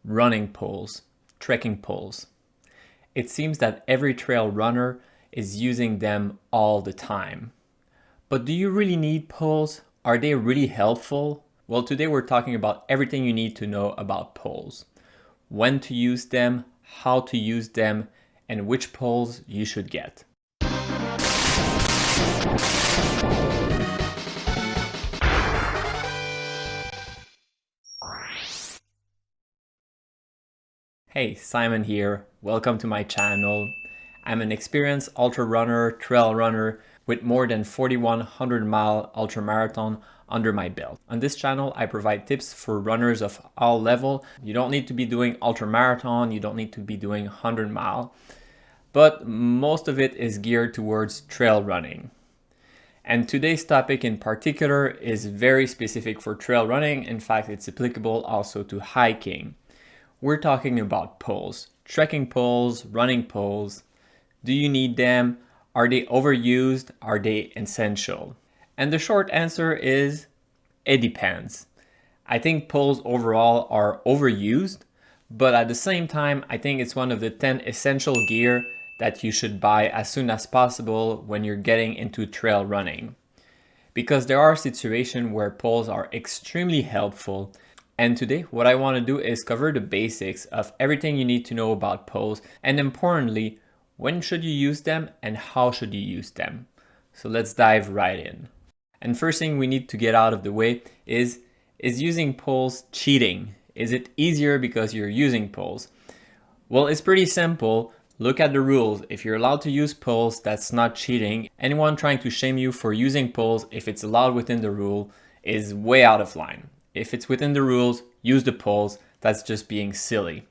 running poles, trekking poles. It seems that every trail runner is using them all the time. But do you really need poles? Are they really helpful? Well, today we're talking about everything you need to know about poles. When to use them, how to use them, and which poles you should get. Hey, Simon here. Welcome to my channel. I'm an experienced ultra runner, trail runner with more than 4,100-mile ultramarathon under my belt. On this channel, I provide tips for runners of all level. You don't need to be doing ultramarathon, you don't need to be doing 100-mile, but most of it is geared towards trail running. And today's topic in particular is very specific for trail running. In fact, it's applicable also to hiking. We're talking about poles, trekking poles, running poles. Do you need them? Are they overused? Are they essential? And the short answer is, it depends. I think poles overall are overused, but at the same time, I think it's one of the 10 essential gear that you should buy as soon as possible when you're getting into trail running. Because there are situations where poles are extremely helpful. And today, what I want to do is cover the basics of everything you need to know about poles, and importantly, when should you use them and how should you use them. So let's dive right in. And first thing we need to get out of the way is using poles cheating? Is it easier because you're using poles? Well, it's pretty simple. Look at the rules. If you're allowed to use poles, that's not cheating. Anyone trying to shame you for using poles, if it's allowed within the rule, is way out of line. If it's within the rules, use the poles. That's just being silly.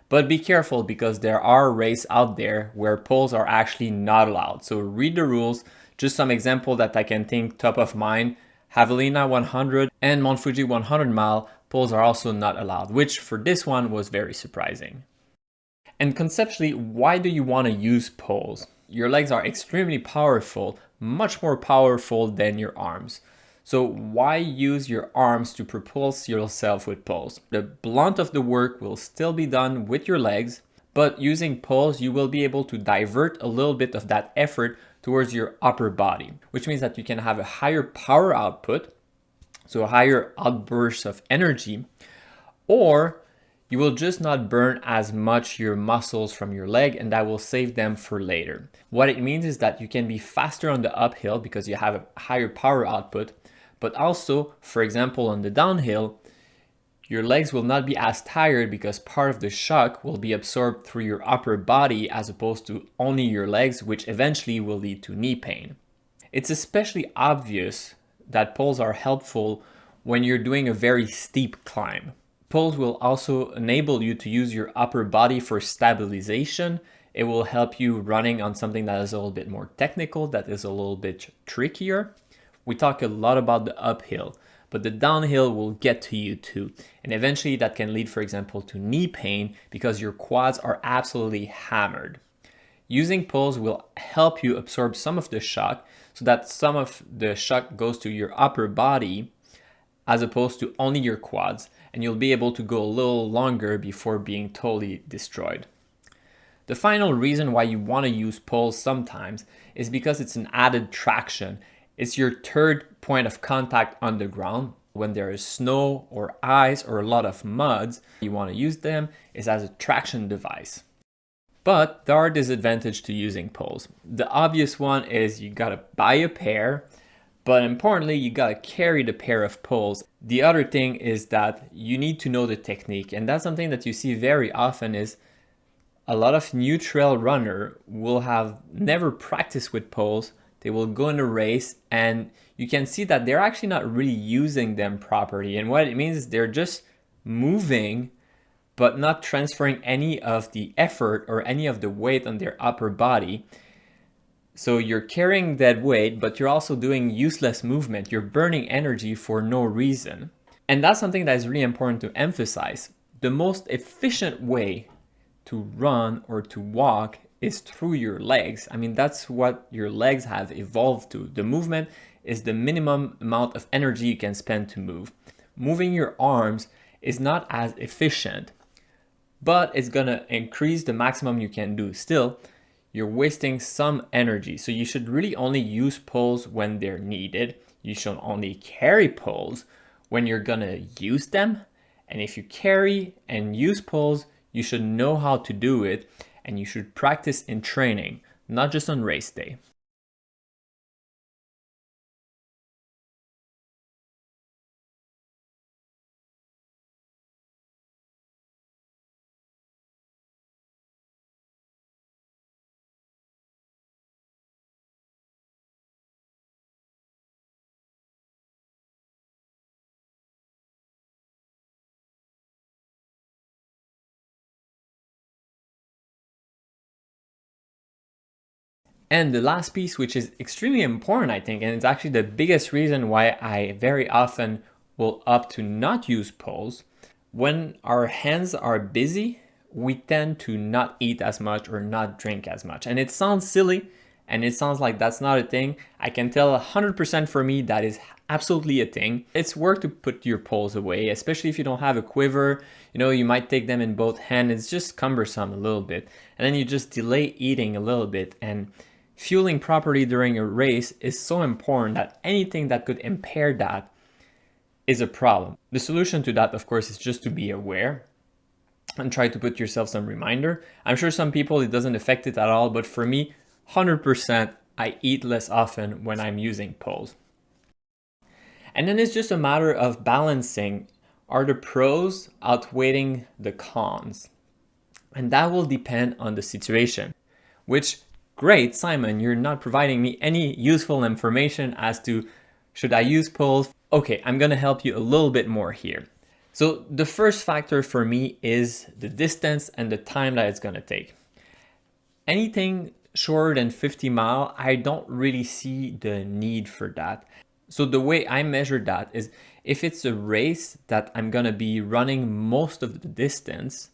But be careful because there are races out there where poles are actually not allowed. So read the rules. Just some example that I can think top of mind. Javelina 100 and Mount Fuji 100 mile poles are also not allowed, which for this one was very surprising. And conceptually, why do you want to use poles? Your legs are extremely powerful, much more powerful than your arms. So why use your arms to propulse yourself with poles? The blunt of the work will still be done with your legs, but using poles, you will be able to divert a little bit of that effort towards your upper body, which means that you can have a higher power output, so a higher outburst of energy, or you will just not burn as much your muscles from your leg, and that will save them for later. What it means is that you can be faster on the uphill because you have a higher power output, but also, for example, on the downhill, your legs will not be as tired because part of the shock will be absorbed through your upper body as opposed to only your legs, which eventually will lead to knee pain. It's especially obvious that poles are helpful when you're doing a very steep climb. Poles will also enable you to use your upper body for stabilization. It will help you running on something that is a little bit more technical, that is a little bit trickier. We talk a lot about the uphill, but the downhill will get to you too. And eventually that can lead, for example, to knee pain because your quads are absolutely hammered. Using poles will help you absorb some of the shock so that some of the shock goes to your upper body as opposed to only your quads, and you'll be able to go a little longer before being totally destroyed. The final reason why you want to use poles sometimes is because it's an added traction. It's your third point of contact on the ground. When there is snow or ice or a lot of muds, you want to use them is as a traction device. But there are disadvantages to using poles. The obvious one is you gotta buy a pair, but importantly, you gotta carry the pair of poles. The other thing is that you need to know the technique, and that's something that you see very often is a lot of new trail runner will have never practiced with poles. They will go in a race and you can see that they're actually not really using them properly. And what it means is they're just moving, but not transferring any of the effort or any of the weight on their upper body. So you're carrying that weight, but you're also doing useless movement. You're burning energy for no reason. And that's something that is really important to emphasize. The most efficient way to run or to walk is through your legs. I mean, that's what your legs have evolved to. The movement is the minimum amount of energy you can spend to move. Moving your arms is not as efficient. but it's gonna increase the maximum you can do. Still, you're wasting some energy. So you should really only use poles when they're needed. You should only carry poles when you're gonna use them. And if you carry and use poles, you should know how to do it, and you should practice in training, not just on race day. And the last piece, which is extremely important, I think, and it's actually the biggest reason why I very often will opt to not use poles. When our hands are busy, we tend to not eat as much or not drink as much. And it sounds silly, and it sounds like that's not a thing. I can tell 100% for me that is absolutely a thing. It's work to put your poles away, especially if you don't have a quiver. You know, you might take them in both hands. It's just cumbersome a little bit. And then you just delay eating a little bit. And fueling properly during a race is so important that anything that could impair that is a problem. The solution to that, of course, is just to be aware and try to put yourself some reminder. I'm sure some people it doesn't affect it at all, but for me, 100% I eat less often when I'm using poles. And then it's just a matter of balancing, are the pros outweighing the cons? And that will depend on the situation, which great, Simon, you're not providing me any useful information as to should I use poles? Okay, I'm gonna help you a little bit more here. So the first factor for me is the distance and the time that it's gonna take. Anything shorter than 50 miles, I don't really see the need for that. So the way I measure that is if it's a race that I'm gonna be running most of the distance,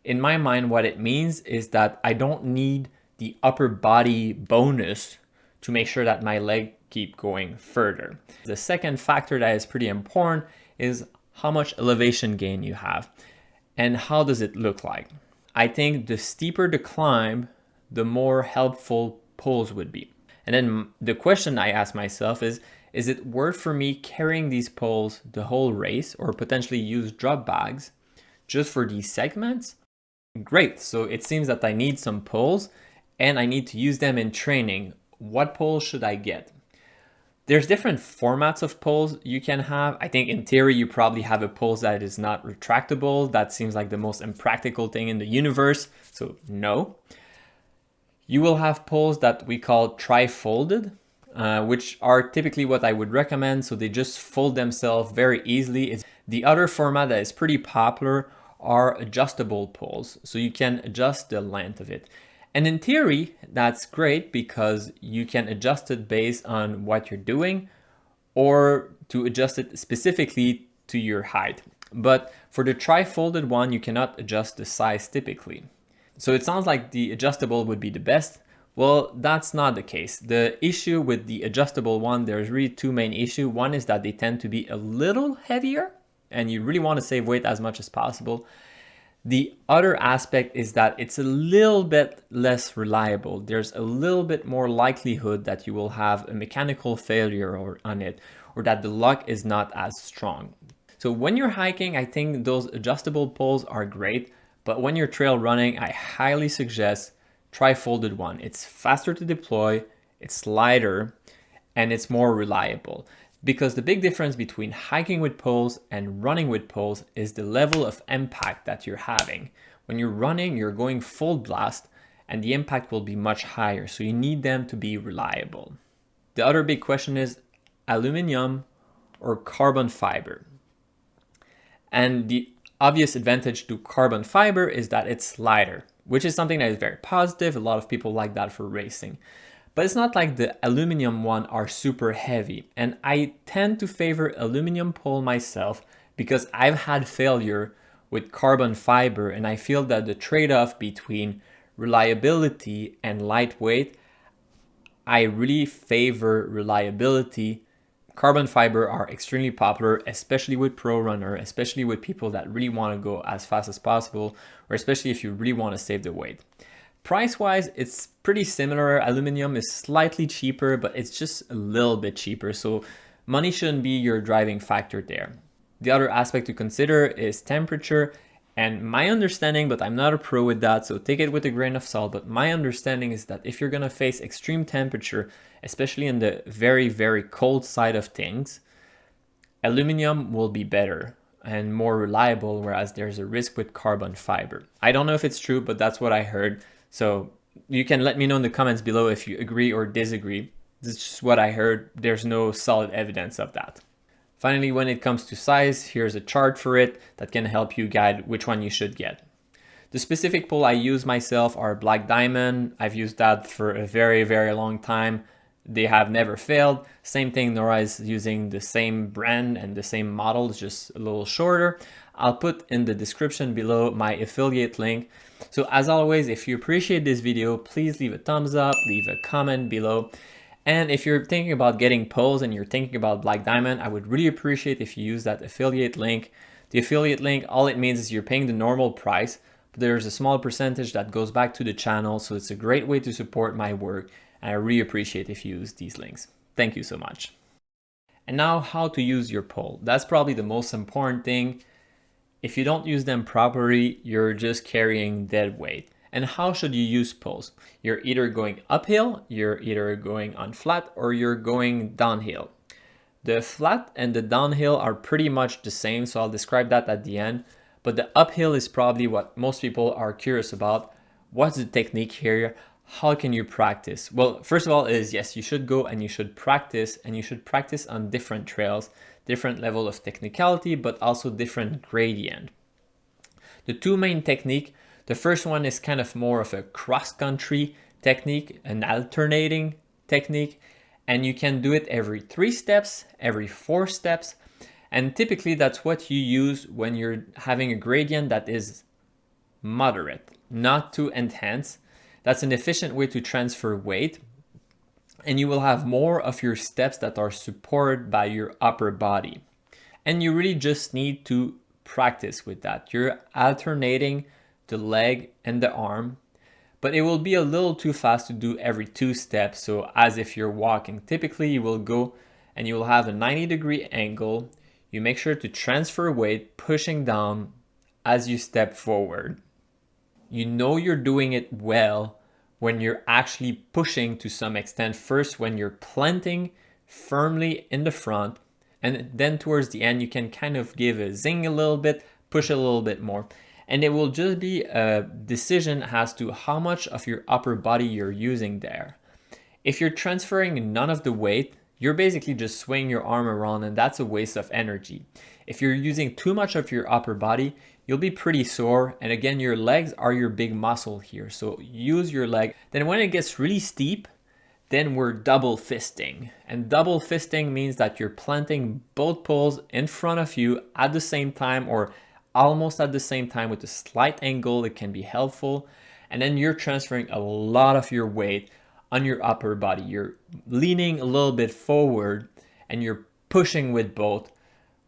in my mind, what it means is that I don't need the upper body bonus to make sure that my leg keep going further. The second factor that is pretty important is how much elevation gain you have and how does it look like. I think the steeper the climb, the more helpful poles would be. And then the question I ask myself is it worth for me carrying these poles the whole race or potentially use drop bags just for these segments? Great, so it seems that I need some poles and I need to use them in training. What poles should I get? There's different formats of poles you can have. I think in theory you probably have a pole that is not retractable. That seems like the most impractical thing in the universe, so no. You will have poles that we call tri-folded, which are typically what I would recommend, so they just fold themselves very easily. The other format that is pretty popular are adjustable poles, so you can adjust the length of it. And in theory, that's great because you can adjust it based on what you're doing or to adjust it specifically to your height. But for the tri-folded one, you cannot adjust the size typically. So it sounds like the adjustable would be the best. Well, that's not the case. The issue with the adjustable one, there's really two main issues. One is that they tend to be a little heavier and you really want to save weight as much as possible. The other aspect is that it's a little bit less reliable. There's a little bit more likelihood that you will have a mechanical failure on it, or that the luck is not as strong. So when you're hiking, I think those adjustable poles are great, but when you're trail running, I highly suggest tri-folded one. It's faster to deploy, it's lighter, and it's more reliable. Because the big difference between hiking with poles and running with poles is the level of impact that you're having. When you're running, you're going full blast and the impact will be much higher. So you need them to be reliable. The other big question is aluminum or carbon fiber. And the obvious advantage to carbon fiber is that it's lighter, which is something that is very positive. A lot of people like that for racing. But it's not like the aluminum one are super heavy. And I tend to favor aluminum pole myself because I've had failure with carbon fiber and I feel that the trade-off between reliability and lightweight, I really favor reliability Carbon fiber are extremely popular, especially with pro runner, especially with people that really want to go as fast as possible, or especially if you really want to save the weight. Price-wise, it's pretty similar. Aluminum is slightly cheaper, but it's just a little bit cheaper, so money shouldn't be your driving factor there. The other aspect to consider is temperature, and my understanding, but I'm not a pro with that, so take it with a grain of salt, but my understanding is that if you're gonna face extreme temperature, especially in the very, very cold side of things, aluminum will be better and more reliable, whereas there's a risk with carbon fiber. I don't know if it's true, but that's what I heard. So you can let me know in the comments below if you agree or disagree. This is just what I heard. There's no solid evidence of that. Finally, when it comes to size, here's a chart for it that can help you guide which one you should get. The specific pole I use myself are Black Diamond. I've used that for a very, very long time. They have never failed. Same thing, Nora is using the same brand and the same model, it's just a little shorter. I'll put in the description below my affiliate link. So as always, if you appreciate this video, please leave a thumbs up, leave a comment below. And if you're thinking about getting poles and you're thinking about Black Diamond, I would really appreciate if you use that affiliate link. The affiliate link, all it means is you're paying the normal price, but there's a small percentage that goes back to the channel. So it's a great way to support my work. And I really appreciate if you use these links. Thank you so much. And now how to use your pole. That's probably the most important thing. If you don't use them properly, you're just carrying dead weight. And how should you use poles? You're either going uphill, you're either going on flat, or you're going downhill. The flat and the downhill are pretty much the same, so I'll describe that at the end. But the uphill is probably what most people are curious about. What's the technique here? How can you practice? Well, first of all is yes, you should go and you should practice, and you should practice on different trails, different level of technicality, but also different gradient. The two main technique, the first one is kind of more of a cross-country technique, an alternating technique, and you can do it every 3 steps, every 4 steps, and typically that's what you use when you're having a gradient that is moderate, not too intense. That's an efficient way to transfer weight, and you will have more of your steps that are supported by your upper body. And you really just need to practice with that. You're alternating the leg and the arm, but it will be a little too fast to do every 2 steps. So as if you're walking, typically you will go and you will have a 90-degree angle. You make sure to transfer weight, pushing down as you step forward. You know you're doing it well when you're actually pushing to some extent. First, when you're planting firmly in the front, and then towards the end, you can kind of give a zing a little bit, push a little bit more. And it will just be a decision as to how much of your upper body you're using there. If you're transferring none of the weight, you're basically just swinging your arm around, and that's a waste of energy. If you're using too much of your upper body, you'll be pretty sore. And again, your legs are your big muscle here. So use your leg. Then when it gets really steep, then we're double fisting. And double fisting means that you're planting both poles in front of you at the same time, or almost at the same time with a slight angle. It can be helpful. And then you're transferring a lot of your weight on your upper body. You're leaning a little bit forward and you're pushing with both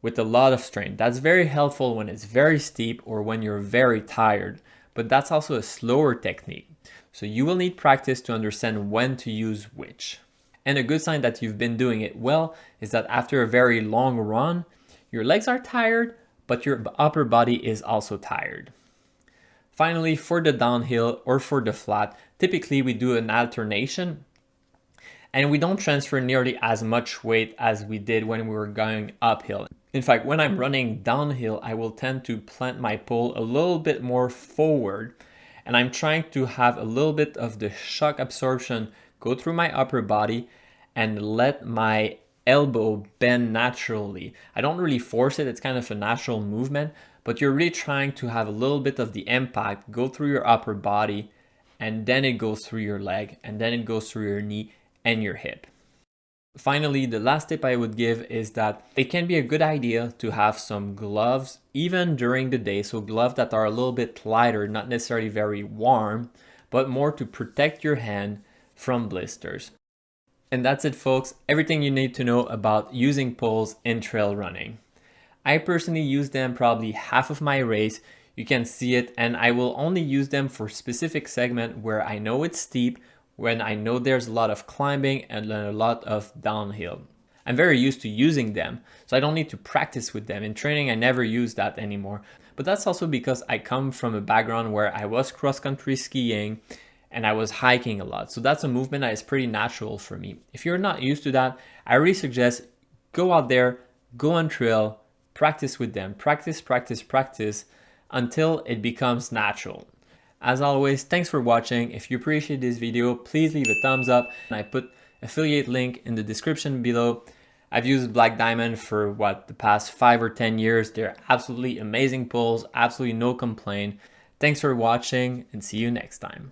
with a lot of strain. That's very helpful when it's very steep or when you're very tired, but that's also a slower technique. So you will need practice to understand when to use which. And a good sign that you've been doing it well is that after a very long run, your legs are tired, but your upper body is also tired. Finally, for the downhill or for the flat, typically we do an alternation and we don't transfer nearly as much weight as we did when we were going uphill. In fact, when I'm running downhill, I will tend to plant my pole a little bit more forward, and I'm trying to have a little bit of the shock absorption go through my upper body and let my elbow bend naturally. I don't really force it, it's kind of a natural movement, but you're really trying to have a little bit of the impact go through your upper body, and then it goes through your leg, and then it goes through your knee and your hip. Finally, the last tip I would give is that it can be a good idea to have some gloves even during the day. So gloves that are a little bit lighter, not necessarily very warm, but more to protect your hand from blisters. And that's it, folks. Everything you need to know about using poles in trail running. I personally use them probably half of my race. You can see it, and I will only use them for specific segment where I know it's steep, when I know there's a lot of climbing and a lot of downhill. I'm very used to using them, so I don't need to practice with them. In training, I never use that anymore. But that's also because I come from a background where I was cross-country skiing and I was hiking a lot. So that's a movement that is pretty natural for me. If you're not used to that, I really suggest go out there, go on trail, practice with them, practice, practice, practice until it becomes natural. As always, thanks for watching. If you appreciate this video, please leave a thumbs up. And I put affiliate link in the description below. I've used Black Diamond for the past 5 or 10 years. They're absolutely amazing poles, absolutely no complaint. Thanks for watching and see you next time.